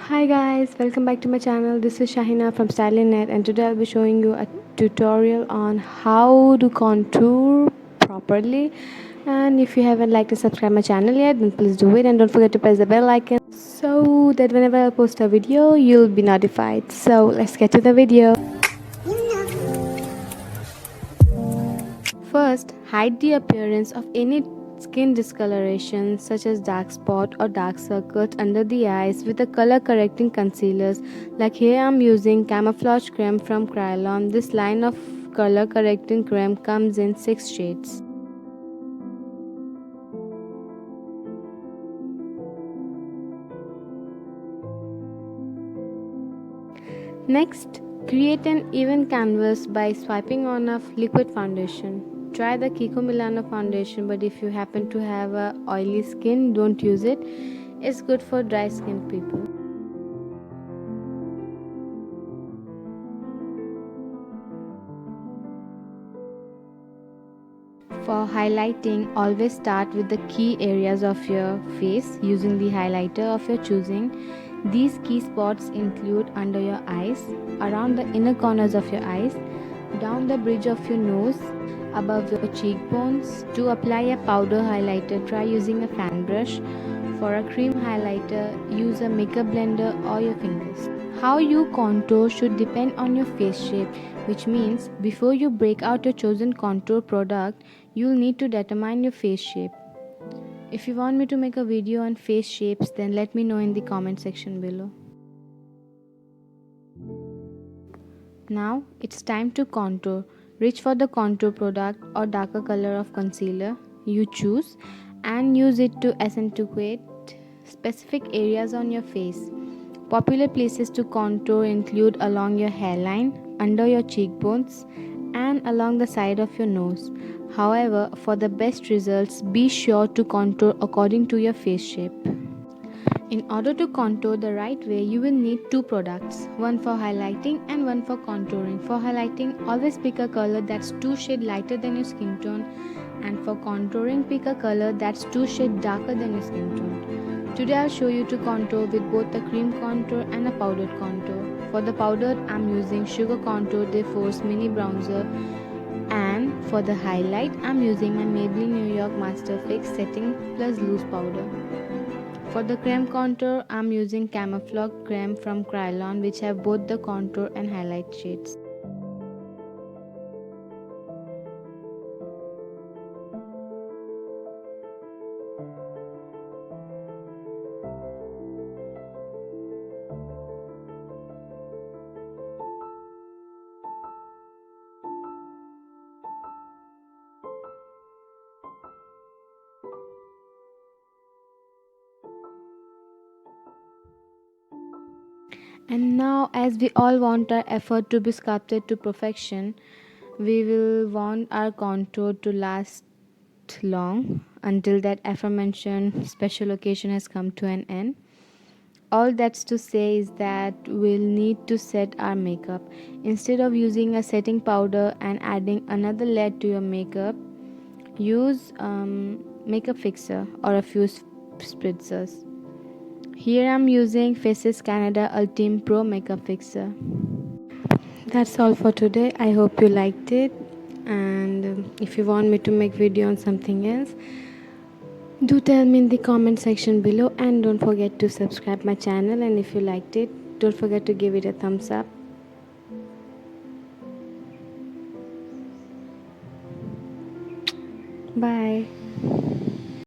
Hi guys, welcome back to my channel. This is Shahina from StylingNet, and today I'll be showing you a tutorial on how to contour properly. And if you haven't liked and subscribed my channel yet, then please do it, and don't forget to press the bell icon so that whenever I post a video you'll be notified. So let's get to the video. First, hide the appearance of any skin discoloration such as dark spot or dark circles under the eyes with a color correcting concealers. Like here I'm using Camouflage Creme from Kryolan. This line of color correcting creme comes in 6 shades. Next, create an even canvas by swiping on a liquid foundation. Try the Kiko Milano foundation, but if you happen to have a oily skin, don't use it. It's good for dry skin people. For highlighting, always start with the key areas of your face using the highlighter of your choosing. These key spots include under your eyes, around the inner corners of your eyes, down the bridge of your nose, above your cheekbones. To apply a powder highlighter, try using a fan brush. For a cream highlighter, use a makeup blender or your fingers. How you contour should depend on your face shape, which means before you break out your chosen contour product, you'll need to determine your face shape. If you want me to make a video on face shapes, then let me know in the comment section below. Now it's time to contour. Reach for the contour product or darker color of concealer you choose and use it to accentuate specific areas on your face. Popular places to contour include along your hairline, under your cheekbones, and along the side of your nose. However, for the best results, be sure to contour according to your face shape. In order to contour the right way, you will need two products, one for highlighting and one for contouring. For highlighting, always pick a color that's 2 shades lighter than your skin tone, and for contouring, pick a color that's 2 shades darker than your skin tone. Today I'll show you to contour with both a cream contour and a powdered contour. For the powdered, I'm using Sugar Contour de Force Mini Bronzer, and for the highlight, I'm using my Maybelline New York Master Fix Setting Plus Loose Powder. For the creme contour, I'm using Camouflage Creme from Kryolan, which have both the contour and highlight shades. And now, as we all want our effort to be sculpted to perfection, we will want our contour to last long until that aforementioned special occasion has come to an end. All that's to say is that we'll need to set our makeup. Instead of using a setting powder and adding another layer to your makeup, use makeup fixer or a few spritzers. Here I'm using Faces Canada Ultime Pro Makeup Fixer. That's all for today. I hope you liked it, and if you want me to make video on something else, do tell me in the comment section below, and don't forget to subscribe my channel, and if you liked it, don't forget to give it a thumbs up. Bye.